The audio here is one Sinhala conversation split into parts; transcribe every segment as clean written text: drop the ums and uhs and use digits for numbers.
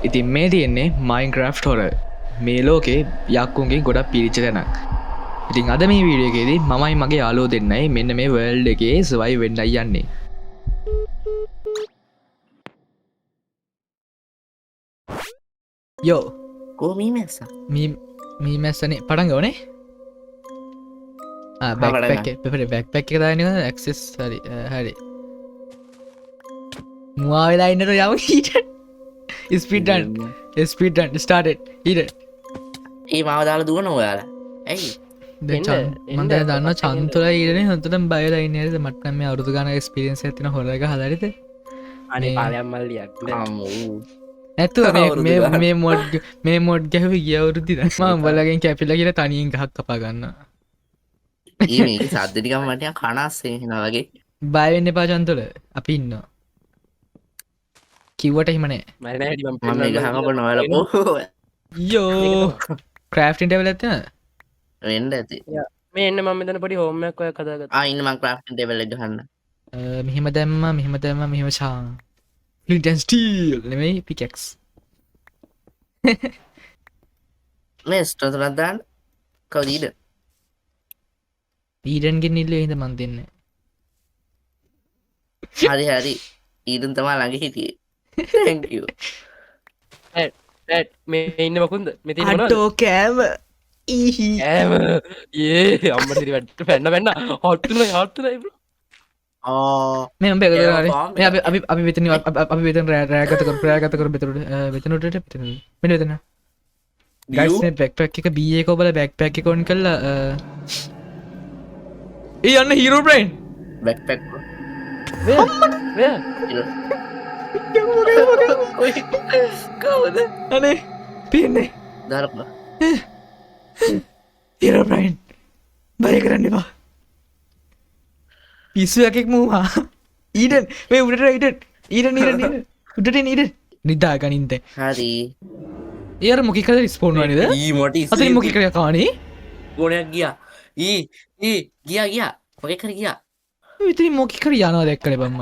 ඉතින් මේ තියෙන්නේ මයින්ක්‍රෆ්ට් හොර මේ ලෝකේ යක්කුන්ගේ ගොඩක් පිරිච්ච තැනක්. ඉතින් අද මේ වීඩියෝ එකේදී මමයි මගේ යාළුවෝ දෙන්නයි මෙන්න මේ වර්ල්ඩ් එකේ සර්වයිව් වෙන්නයි යන්නේ. යෝ මී මැස්සනේ පටන් ගවනේ බැක්පැක් එක දාන ඇක්සෙස් හරි හරි මුවා වෙලා ඉන්නට යම ඊට ස්පීඩන් ස්ටාර්ටඩ් ඊට ඒ මාව දාලා දුවන ඔයාලා ඇයි මන්ද දන්න චන්තුල ඊරන හොතුට බයලා ඉන්නද මටම මේ අවුදු ගන ස්පිරියන්ස් ඇතින හොරග හදරිත අනේ පාලයම් මල්ලියක් ඇතු මේ මොඩ් ගැහව ගියවුරුදි දම බලගෙන් කැපිල කියල තනියෙන් ගහක් කපා ගන්න ඒ සද්ධටිකම් මටය කනස්සේ වගේ බයවෙන්න පාචන්තුල අපි ඉන්න කිව්වට හිමනේ මම ගහඟප නොවලපෝ යෝ ක්‍රෆ්ටන්ට වෙලත්න වෙන්ඩ ඇති මේ එන්න මම තන පොඩි හෝමයක් ඔය කදාගත් ඉන්න මං ක්‍රෆ්ටන් ටෙබල ගහන්න මෙහෙම දැම්ම මෙහෙම දැම්ම මෙහෙම ශා ලිටන් ස්ටීල් නෙමයි පිකෙක්ස් මේ ස්ටතුරත්දාන්න කවදීට ඊඩන්ගෙන් ඉල්ල හිද මන් දෙන්න හරි හරි ඊඩන් තමා ළඟ හිටියේ මේ ඉන්න මකුන්ද මෙති අටෝ කෑම ඇම ඒ අම්මට වැට පැන්න පැන්න හොත්තුන හත්තුන මෙම බෙග අපි වෙතන අපි වෙතන රෑගතක ප්‍රෑගතකර බෙතුරට වෙතනට මෙ වෙතන ගයිස් බැක් පැක් එක බිය කෝබල බැක් පැක් කොන් කල්ලා ඒ යන්න හිරෝ බ්‍රයින් බැක්පැක් කවද අනේ පියන්නේ දරප හිරෝ බ්‍රයින් බය කරන්න එපා පිස්සු එකෙක් මූවා ඊඩන් මේ උඩට ඊට උඩට නීට නිදා ගනින්ත හරි ඒර මොකිකද ස්පෝන් වනිද ඊමට අත මොකිකර කානේ ගොනයක් ගියා ගියා මොකෙ කර ගියා විතරි මොකිකර යනවා දැක්කල බම්ම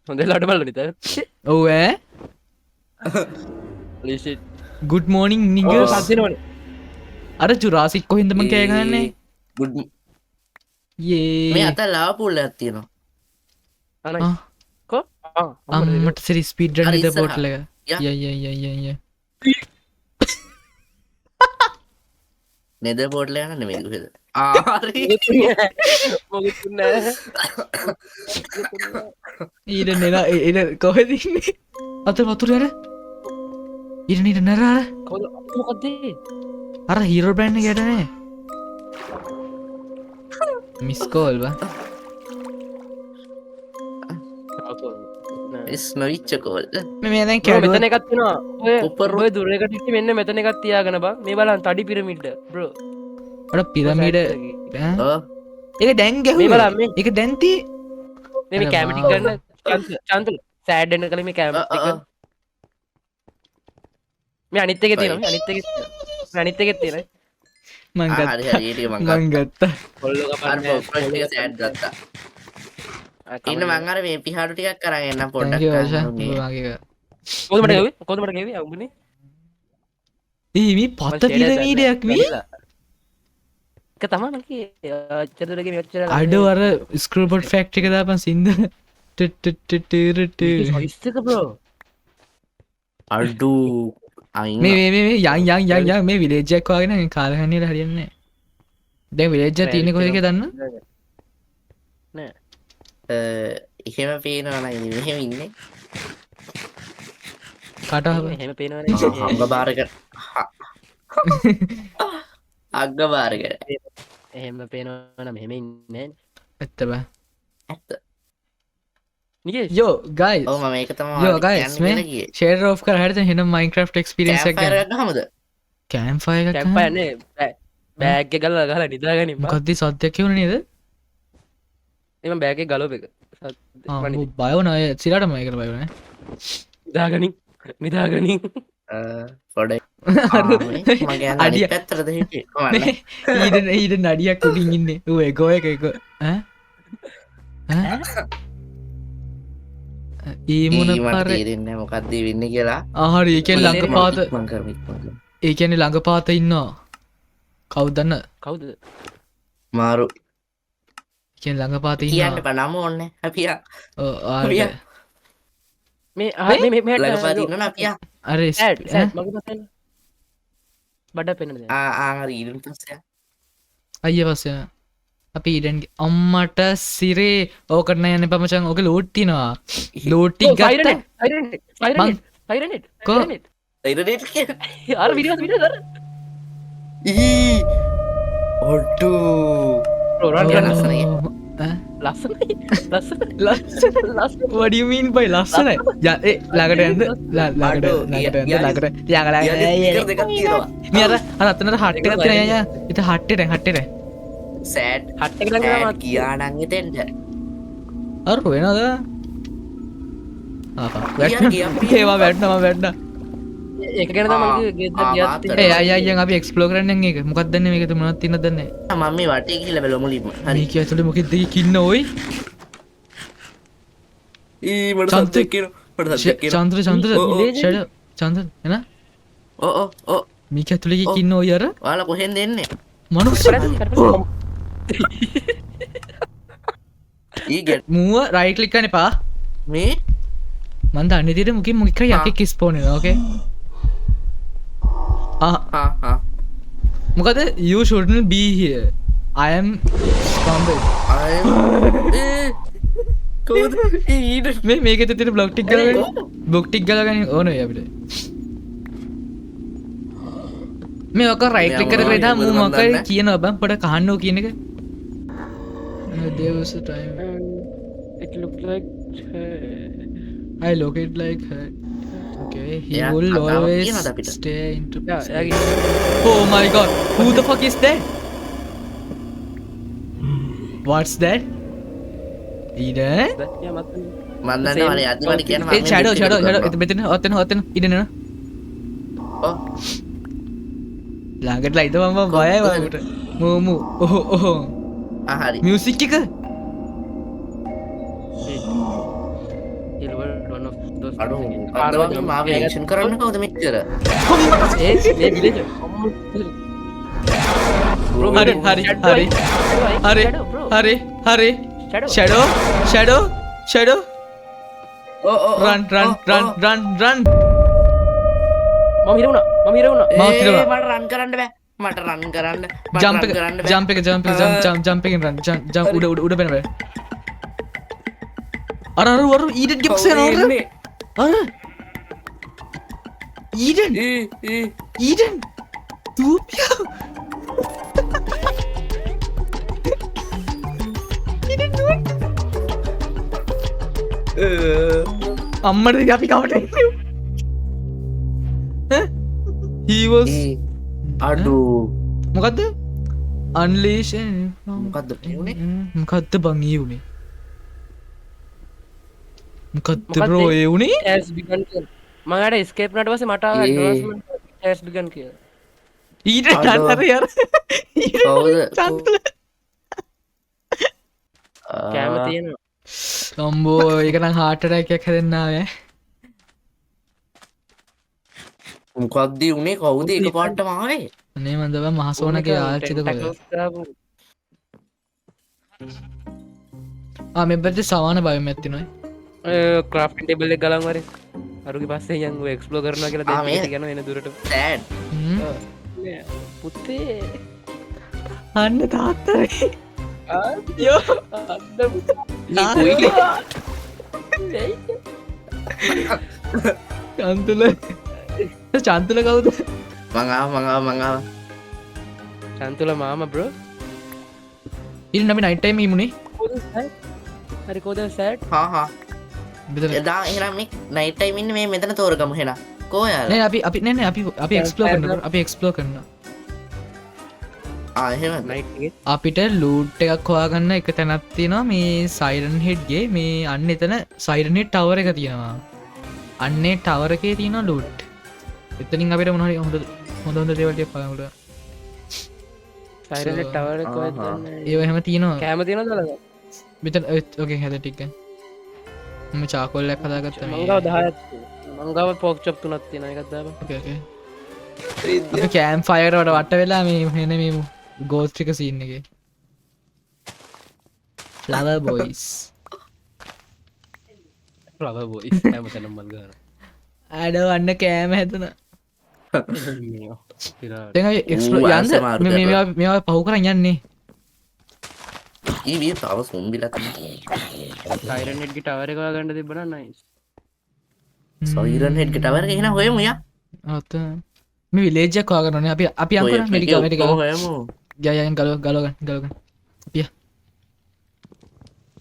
හොඳ ලට බල නිත ඔව ලි ගුඩ් මෝනිින් නිග සතිනවන අර චුරාසික් කොහින්දම කෑගන්නේ ගුඩ් ඒ මේ අත ලාපුල්ල ඇත්තියෙනවා කෝ අම්මට සිරි ස්පීඩ්රන් අර ද ඉස්සරහා. බෝට්ලක ය නෙද පෝට්ල යන නෙමේද ඊට නෙලා එ කොහෙදන්නේ අත වතුරයට ඉරනීට නැරාර මොකක්දේ අර හිරෝ බ්‍රන්් ගැටනේ මිස්කෝල්ව නොවිච්චකෝල් මේ දැන් මෙතන කැඩුව එකත්වෙනවා උපර ඔය දුරකට මෙන්න මෙතන එකත් තියාගෙන බා මේ බලන් තඩි පිරමිට්ට බ්‍රෝ ට පිරමීඩ එක දැන් මේ ගැහ බලන්න මේ. එක දැන්ති මේ කැමටි කරන්න චන්තුල සෑඩ්ඩන කළ මේ කෑම මේ අනිත්තක තියෙන අනිත්තකෙත් තියෙන මංගත් හරි හරි මංගත්ත කොල්ල සෑඩ් ගත්තා ඉන්න මංගර මේ පිහාටු ටිකක් කරන්න පොඩ්ඩක් වගේ කොතමට ගෙව අගුණේ ඒමි පත්ත පිරමීඩයක් මේ එක තමනගේ චතුරගේ මෙච්චර අඩවර ස්කරපට් ෆෙක්ට් එක දාපන් සිින්ද ඉස්තක බ්‍රෝ අඩු මේ යන් මේ විලේජක් වගෙන කාලහන්නේට හරියන්නේ දැ විලේජ්ජ තියනෙ කොහක දන්න එහෙම පේනවන මෙහෙම ඉන්නේ කටහ හෙම පේනවන අංග බාරක අග්ග බාරකට එහෙම පේනවන මෙහෙම ඉන්න ඇත්ත බෑ ඇත්ත නිගේ යෝ ගයි ඕ මම ඒක තම යෝ ගයිස් මේ ෂේර රෝ් කර හට හෙන මයින්ක්‍රෆ් ක්ස්පිරන්ස හමද කෑම්ෆය කැම්පයන්නේ බෑග්ග ගල ගල නිදාගනින් ගත්දි සත්‍යයක් වුණ නේද එම බෑග ගලෝප එක බයවනය සිරට මයකට බයවන නිදාගනින් පොඩ අඩිය පැත්තරද හිට ඊට නඩියක් කුටින් ඉන්න ගෝය එක ඊමුණ මට පර තේරෙන්නේ මොකක්ද වෙන්නේ කියලා ආහරි ඒකෙන් ළඟ පාත මං කරමු ඉක්මනට. ඒකැනෙ ළඟ පාත ඉන්නවා කවුදන්න කවුද මාරු කියෙන් ළඟ පාත කියන්න ඉන්න පනම ඕන්න අපියා මේ ලඟපාති ඉන්න අපියා අර මග පසන්න බඩ පෙන ආහරි ඊඩන් පස්සේ අය පස්සය අපි ඉඩන්ගේ අම්මට සිරේ ඕකටන යන්න පමචන් ඕක ලෝට්ටිනවා ලෝට්ටි ගත්ත කෝ ඉරනේට කිය අර විඩිය විඩ දර ඔට්ටු ලස්සන වඩියමීන් පයි ලස්සන ලාකට ඇද ලාකට මිය අත්තනට හට්ට තිරය එත හට්ටට හට්ටට සෑඩ් හට්ට කියානංගෙතෙන්ට අර වෙනද ඒවා වැට්නම වැට්න ඒක ගැන මගේ ඒ අයන් අපි එක්ස්පලෝ කරන්න එක මොකක්දන්න මේක තුමනත් තින්න දන්න මම මේ වටේ කියල බැලොමුලිම හරි කිය ඇතුළ මොකෙද කින්න ඔයි චන්ත්‍ර චන්ත්‍ර ෂඩ චන්ද එන ඕ මික ඇතුළෙ කින්න ඔය අර වාල කොහෙන් දෙන්නේ මනුස්ස මුව රයිකලික්කන පා මේ මන්ද අනිදිට මුකින් මොක යක කිස්පෝන ඕකේ මොකද you shouldn't be here I am ස්කම්බ මේක තිර බ්ලොක්්ටික් ගල බොක්්ටික් ගලගන ඕන අපිට මේ ඔක රයිට්ලික් කර තා මකර කියන ඔබ පොට කහන්නෝ කියන එක දේවස I look it like her okay he will always stay into oh my god who the fuck is that what's that Eden මන්දන්න වල අදවට කියන shadow මෙතන ඔතන ඉඩන ලාගට ලයිත මම බයයි වලට මූමු ඔහෝ හරි මියසික් එක අඩු මාව ක්ෂන් කරන්න කවද මෙච්චර හරි ෂඩෝ රන් මහිරුණ මට රන් කරන්න බෑ මට රන් කරන්න ජම්පක උඩ පෙනව අරවරු ඊඩ ගෙප්ස ඊඩන් තූපිය අම්මට අපි කවට හීවස් අඩු මොකක්ද අන්ලේෂන් මොකක්ද වුණේ මොකක්ද බංී වුණේ මොකක්ද බ්‍රෝ ඒ වුණේ මඟට ස්කේප් නට වස මට ඇස් බිගන් කිය ඊට චන්තර යර චන්තල කෑම තියෙන සම්බෝ ඒකන හාටට එකක් හැදෙන්නාවේ මොකක්දී උනේ කවුද එක පාට මාවේ අනේ මන්දව මහසෝනගේ ආච්චිත මෙබට සවාන බයම ඇත්තිනොයි ක්‍රාෆ් ටේබල් එක ගලන්වර අරුගේ පස්සේ යන් එක්ස්පලෝ කරන කියලා ගැන වෙන දුරට පුත්තේ අන්න තාත්තරේ චන්තුල චන්තුල කවුද මඟාව චන්තුල මාම බ්‍රෝ ඉල් නමි නයිටයිම මුණේ හරිකෝද සෑට් එදා එරම නයිටයිමින්න මේ මෙතන තෝරගම හෙන කෝය අපි නැන අපි එක්ස්පලෝ කරන අපි එක්ස්පලෝ කරන්න අපිට ලූට් එකක් හොයාගන්න එක තැනත්තිනවා මේ සයිරන් හෙඩ්ගේ මේ අන්න එතන සයිරනෙට් ටවර එක තියෙනවා අන්නේ ටවරකේ තියෙන ලූට් එතනින් අපිට මොනහරි හොඳ දේවල්ට පලට සයිරනෙට් ටවර ඒවහම තියෙනවා කෑම තියෙන දල මෙතන ඕකේ හැද ටික්ක මම චාකොල්ලක් හදාගත්ත මංගව 10ක් මංගව පෝක් චොප් තුනක් තියෙනවා එකක් දාපන් කෑම් ෆයරට වට වෙලා මේ හෙන මේ ගෝස්ට්‍රික සින්න එක ලව බොයිස් රව බොයි හැම තැනම මල් ගන්න අඩ වන්න කෑම හැතන යන්ද මේවා පහු කරන්න යන්නේ ඊ තව සොම්බිලා සයිරන් හෙඩ් ටවර් එක ගන්න තිබ්බන නයිස් සොයිරන් හෙඩ් ටවර් එක එන හොයමු යා ඔත මේ විලේජ්ජක් වාගරන අපි අංකර මෙඩික වැඩි හොයමු යයන් ගලෝගන්න පිය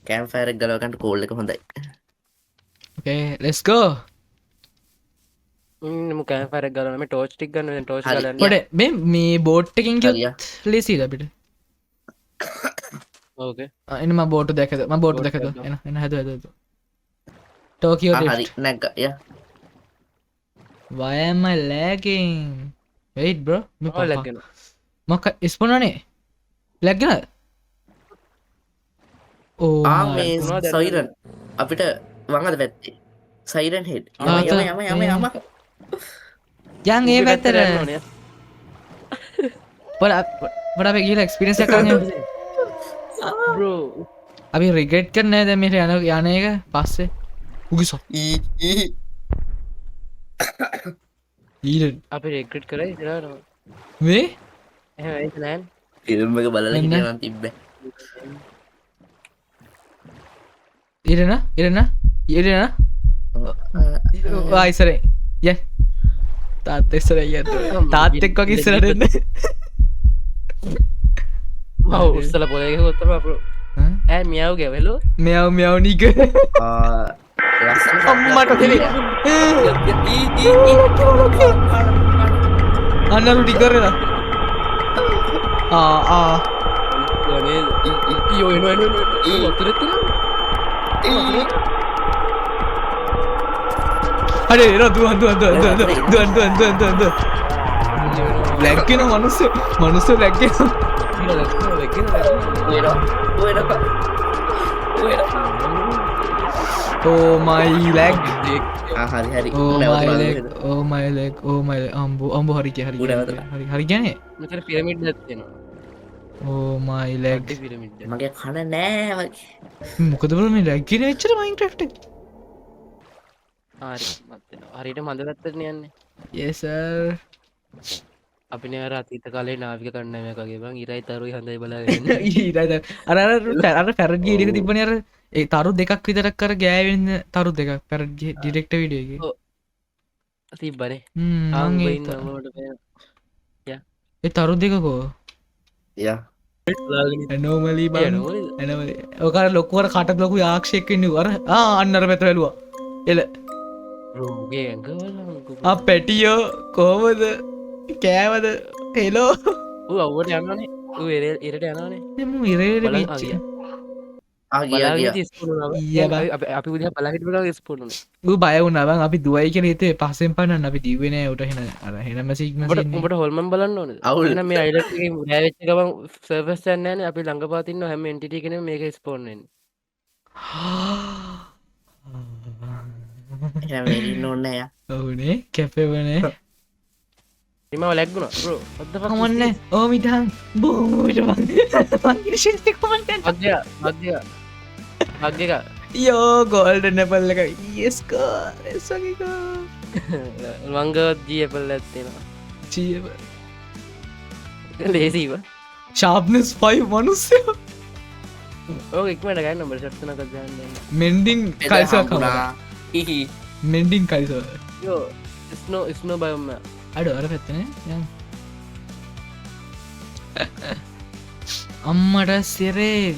කෑම් ෆයර් එක ගලව ගන්න කෝල් එක හොඳයි ඕකේ ලෙට්ස් ගෝ මු කෑම් ෆයර් එක ගලවන්න මේ ටෝච් ටික ගන්න ටෝච් හරි. ගලන්න පොඩ මේ බෝට් එකකින් හරියා. ලේසිද අපිට ඕකේ එනම බෝට් දැකද ම බෝට් දැකද එන හැද හැද ටෝකියෝ හරි නැග්ග යා why am I lagging wait bro ඔය ලැග්ගෙන මොක ඉස්පොනනේ ලැග්ගෙන ඕ මේ සොයිරන් අපිට වංගද පැත්තේ සයිරන් හෙඩ් යම යන් ඒ පැත්තර පොඩ අප ගීල එක්ස්පිරන්ස් කරන්න බ්‍රෝ අපි රිගෙට් කරන දැ මෙට යන යන එක පස්සේ උගිසො ඊට අපි රෙක්‍රට් කරයි ඉතරනවා මේ එහෙම නෑන් ෆිල්ම් එක බලලා එන්න. හිටියනම් තිබ්බ ඉරන ඉරන වායිසරේ ය තාත් එස්සර ය තාත් එක් වගේ ඉස්සරටන්න මව උස්සල පොලක ගොත්තම ඇ මියාව ගැවලු මෙයාව මෙයාවනික ලස්සන අම්මට කෙලේ අන්නරු ටිකරලා අඩේ දුවන් ලැක්කෙන මනුස්ස ලැක්කෙන ඕමයි ලැක් හරි හරි ඕමයිලෙක් ඕමයි අම්බ හරි හරි හරි හරි ගැනේ මෙතන පිරමිඩ් නැත්තිනවා ඕමයි ලැක් පිරමිඩ් මගේ කන නෑ වගේ මොකද බල මේ ලැක්ගෙන වෙච්චර මයින්ක්‍රෆ්ට හරි මත්වෙනවා හරිට මඳ ගත්තරන යන්නේ ඒසර් අපි නෑර අතීත කාලේ නාවික කන්නමයකගේ බං ඉරයි තරුයි හඳයි බල අර පැරග ඉඩික තිබන අර ඒ තරු දෙකක් විතරක් කර ගෑවෙන්න තරු දෙක පැරගේ ඩිරෙක්ට විඩියගේ තිබ්බනේ ඒ තරු දෙකකෝ යා ඇනෝමලී බන ඕකර ලොකුවර කට ලොකු යාක්ෂයකන්න වර අන්නර පැත වැලවා එල රෝගේ ඇඟවල පැටියෝ කෝමද කෑවද හෙලෝ අව්වට යන්නනේ ඉරට යනනේ ඉරේට අපි උද පලහිට බල ස්පුුණ බය වුණවන් අපි දුවයි කියෙන හිතේ පස්සෙන් පන්න අපි දිවෙන උටහෙන අර හෙනම සික්ම උට හොල්මන් බලන්න ඕන අවුලන මේ අයිඩ ෑවෙච්ච ගම සර්වස් යන්නන අපි ළඟපාතින්න හැම එන්ටිට කෙන මේක ස්පෝර්නෙන් නොන්නය ඔවුනේ කැපවනේ එම ලැක්ගුණ කමන්න ඕමිටන් බෝට අග්‍යක යෝ ගෝල්ඩ නැපල්ල එක ඒස්කෝ වංගවත් ජීපල් ඇත්තෙනවා චීව ලේසීව ශාප්නස් පයි මනුස්සය ඕ එක්මට ගන්න නොබ ශක්තන කදන්න මෙන්ඩිං කයිස මෙන්ඩිං කයිස යෝ ස්නෝ බයොම්ම අඩ අර පැත්තන අම්මට සිරේ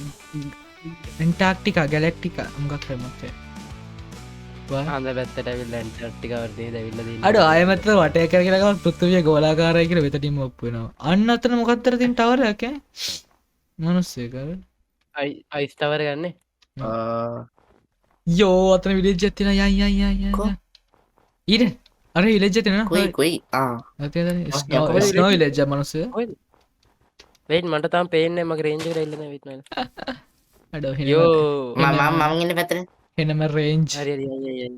එන්ටාක්ටික ගැලෙක්ටික අම්ගක් කරමත්ය හඳ පැත්තට විල් ටිකවර්දේ දැවිල්ල අඩ අයමත වට කරලා පෘත්තුවිය ගෝලාකාරය කියල වෙතටීම ඔප්පෙනවා අන්න අතන මොකත්තර තින් ටවරක මනුස්සේකර අයිස්තවර ගන්න යෝ අතන විලේජ් ඇතින යයි ඊට අර ඉලෙජ්ජ තින කොයි ස්නෝ විලෙජ්ජ මනුසය වෙයින් මට තාම් පේන්න මක රේන්ජ රල්ලන විත්න අඩ යෝ මම ඉන්න පැතර හෙනම රේන්ජ් හරි හරි යයි යයි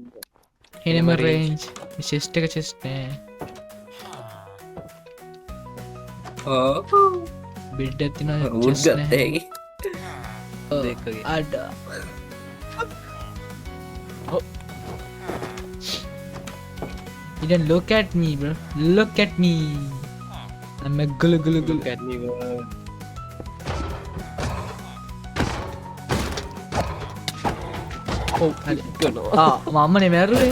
හෙනම range. රේන්ජ් ශෙෂ්ට එක චෙස්නෑ බිඩ් ඇතින උත්ගත්තේගේ දෙකගේ. අඩ You don't look at me, bro. Look at me. I'm a gulu gulu gulu. Look at me, bro. Oh, කරනවා. මම නෙමැරුවේ.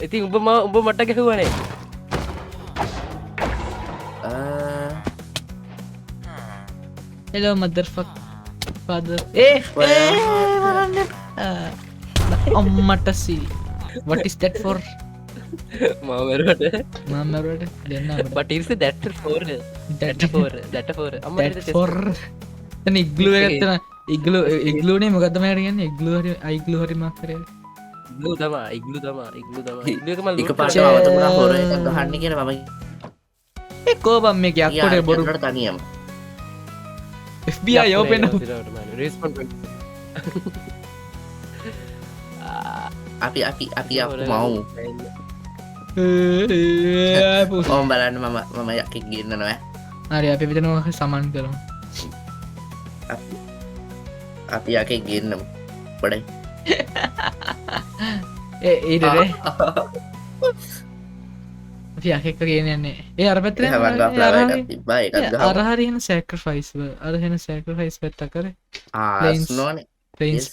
ඉතින් උඹ මට ගැහුවනේ. Hello, motherfuck. Father. අම්මට සී. What is that for? මාමරුවට මමරුවට දෙන්න but is that for that for that for තන ඉග්ලු එකත්තන ඉග්ලුනේ මොකද මට කියන්නේ ඉග්ලු හරි අයිග්ලු හරි මක් කරේ ඉග්ලු තමා ඉග්ලු තමා ඉග්ලු එක පාට අවතමුණා හොර එකක් ගහන්න කියන මම ඒ කෝබම් මේක යක්කොට බොරු බොරුට තනියම FBI open up අපි අපපු මවු ඕම් බලන්න මම යකෙක් ගන්න නොව හරි අපි විතනවා සමන් කරමු අපි යකෙක් ගන්නම පොඩයි ඒටේ අපි යකෙක්ක කියනන්නේ ඒ අර පැත්තර අරහරිහෙන සැක්‍රෆයිස් අරහෙන සැක්‍රෆයිස් පැත්ත කර නොන පලන්ස්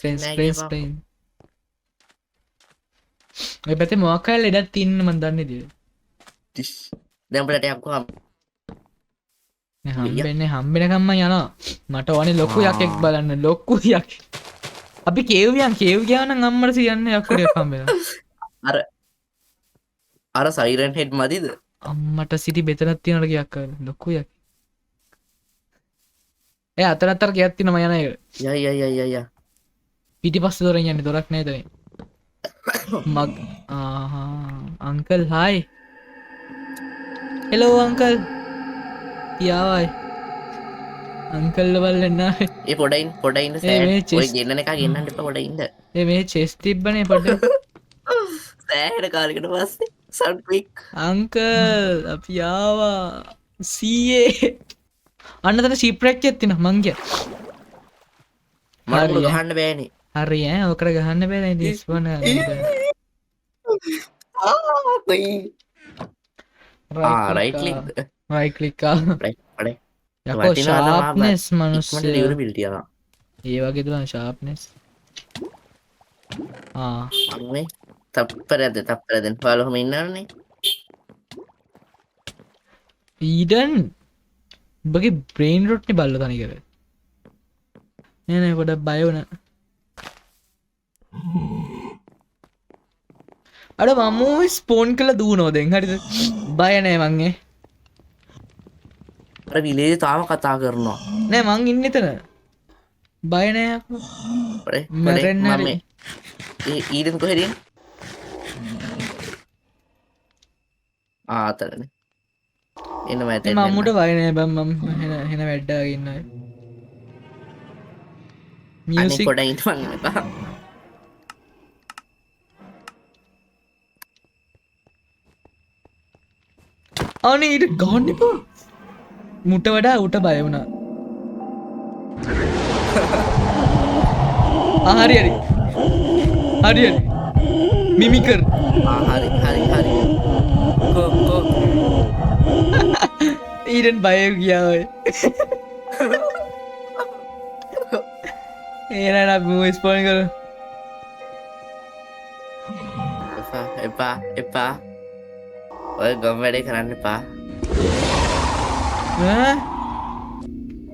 ඔය පැති මොකල් එඩත් තින්න මන්දන්න ද දැම්පලට යක්කු හම්බෙන්න හම්බෙනකම්ම යනවා මට ඕනේ ලොකු යකෙක් බලන්න ලොක්කු යක් අපි කේවයන් කේව් ගාන අම්මට සියන්න යක්කට කම්බෙන අර සයිරන් හෙඩ් මදිද අම්මට සිටි බෙතනත් තියනට ගයක් කර ලොක්කු යක් ඒ අතරත්තර ගයත්තින මයනය යය පිටි පස්ස දොර යන්න දොරක් නෑතන මක් අංකල් හයි හෙලෝ අංකල් කියාවයි අංකල්ල බල්ලන්න ඒ පොඩයින් පොඩයින්න සෑ ගන්න එක ගන්නට පොඩයින්ද මේ චෙස් තිබ්බනේ පට සෑහට කාලකට පස්සේ සට්වික් අංකල් අපියාවා සීයේ අන්න තන ශිප්‍රක්්ච ඇත්තින මංගය මට ගහන්න බෑනේ හරි ඕකට ගහන්න බෑ දිස්වන රයිකලිකා යකෝ ශාප්නෙස් මනුස්ස ලිවර පිල්ටිය ඒ වගේ තුවා ශාප්නෙස් තප්පර ඇද තප්පරදෙන් පාලොහම ඉන්නන්නේ ඊඩන් උඹගේ බ්‍රේන් රොට්නි බල්ල තනි කර නන ගොඩ බයවන අඩ මම ස්පෝන් කළ දූනෝදෙන් හරිද බයනෑ මංගේ විලේ තාම කතා කරනවා නෑ මං ඉන්න එතන බයනෑ මැරෙන්න ඊඩන් කොහෙරින් ආතරන එන්න මත මම්මුට වයනෑ බම් හෙන වැඩ්ඩාගන්න මියසි කොඩ ඉන්වන් අන ඊට ගොන්නිපා මුට වඩා උට බය වුණා හරි හරි හරි මිමිකර් හරි හරි හරි ඊඩන් බය ගියාවයි ඒනට ස්පෝන් කර එපා එපා ඔය ගොම් වැඩේ කරන්න එපා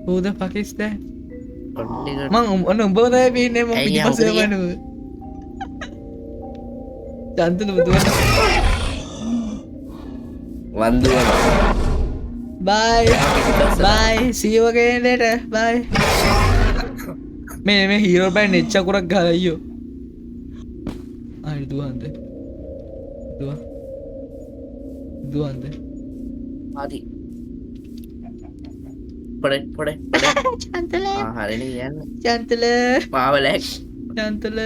හූද පකිස්ත ඔන්න මං ඔන්න උඹවදය පින්නේ ම පසවනුව ජන්තුන බුදුවන වන්දුවන බයි බයි සීවගේනට බයි මේ හීරෝ බයි නෙච්චකුරක් ගලයියෝ අයි දුවන්ද දුවන්ද ආදී පොඩ චන්තල හරින කියන්න චන්තල මාවලැක් චන්තල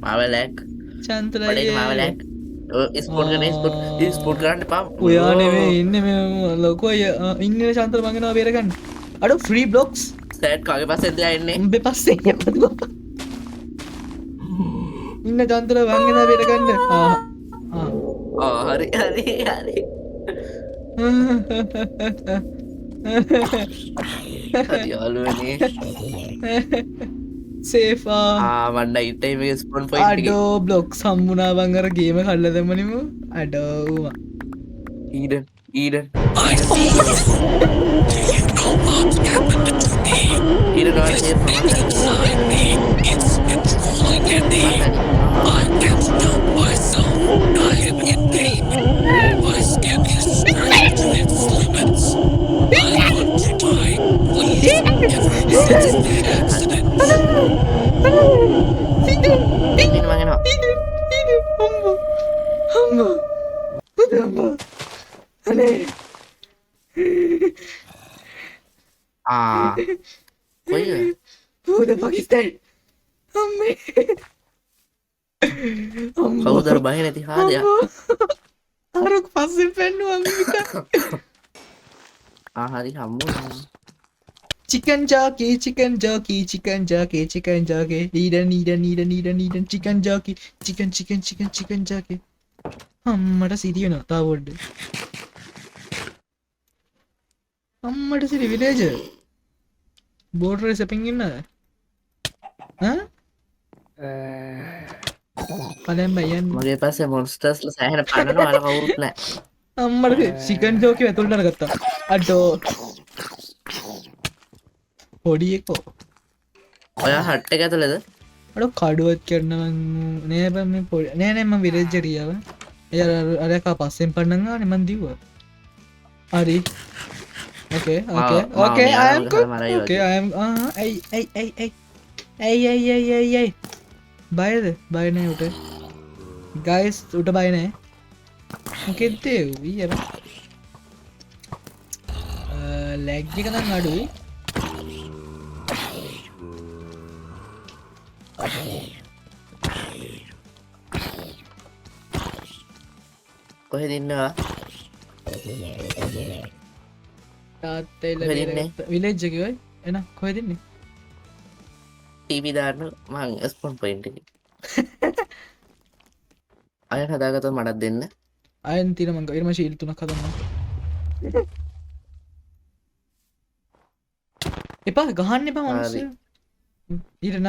මාවලැක් චන්තල පඩ මාවලැක් ස්පෝට් කරන ස්පෝට් කරන්න පා ඔයා නෙවේ ඉන්න ලොකය ඉන්න චන්තර මඟෙනවා බේරගන්න අඩු ෆ්‍රී බ්ලොක්ස් සෑට් කගේ පස්සෙද එන්නේ උඹ පස්සේ ඉන්න චන්තර වංගෙන බේරගන්න හරි හරි හරි යාලුවනේ සේෆා වන්න ඉටම ස්පොන් පයි අඩෝ බ්ලොක් සම්මුණා බංගර ගේම කල්ල දෙමනිමු අඩෝවා Eden ඊඩ Who the fuck is that? අම්මේ කවුදර බය නැති හාදයක් අරුක් පස්සෙන් පෙන්නුවා මික හරි හම්බු chicken jockey Eden chicken jockey chicken jockey අම්මට සිරි වෙනවා තා පොඩ්ඩ අම්මට සිරි විලේජර් බෝඩර් සෙපින් ඉන්නද පලම් බයන් මගේ පස්සේ මොන්ස්ටර්ස්ල සෑහෙන පන්නන වල කවුරුත් නෑ අම්මට චිකන් ජෝකි ඇතුළට ගත්තා අඩෝ පොඩි එකෝ ඔයා හට්ට එක ඇතුළද අඩ කඩුවත් කරනවන් නෑ බම පොඩි නෑනෑම විරේජරියාව එය අරකා පස්සෙන් පන්නගා නෙමන් දිව හරි okay I am good okay I am ඇයි බයද බය නෑ උට ගයිස් උට බය නෑ මොකෙද ඊයර ලැග් එක නම් අඩුයි කොහෙද ඉන්නවා තාත්තයිල විලේජ් එක ඔය එන කොහෙද ඉන්නේ ටීවී දාන්න මං ස්පොන් පොයින්ට් එකේ අය හදාගත්තොත් මටත් දෙන්න අයන් තියෙන මං ඊර්ම ශීල් 3ක් හදන්න එපා ගහන්න එපා මනුස්සය ඊරන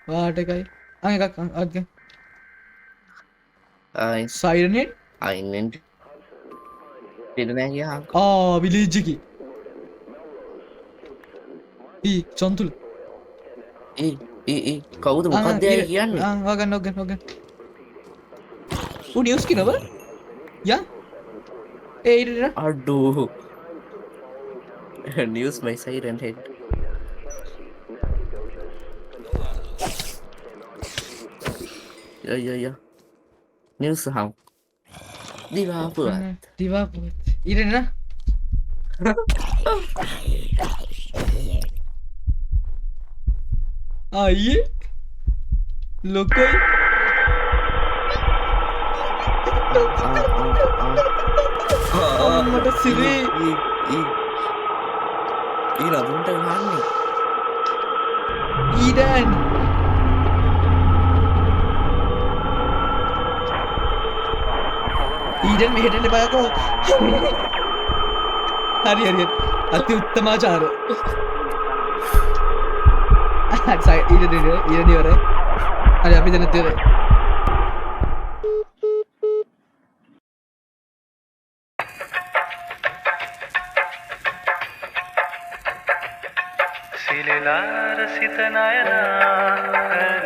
වාට එකයි එකක් අත්ග සයිරන් හෙඩ් අයින්ෙන්ට් පිටනෑ කියා විලේජ් එකේ චොන්තුල කවුද මොකක්ද කියන්න වගන්න නිියස් කිනව ය ඒ අඩ්ඩූ නිියස් මයි සයිරන් හෙඩ් නිියස් හම් දිවාපුවත් ඉරෙන අයියේ ලොකයි අම්මට සිරේ ඊරදුන්ට ගන්නේ ඊඩන් මෙහෙටට බයකෝ හරි අති උත්තමාචාර ඉරදිවර හරි අපි දැනතර සිලිලාර සිත නයනා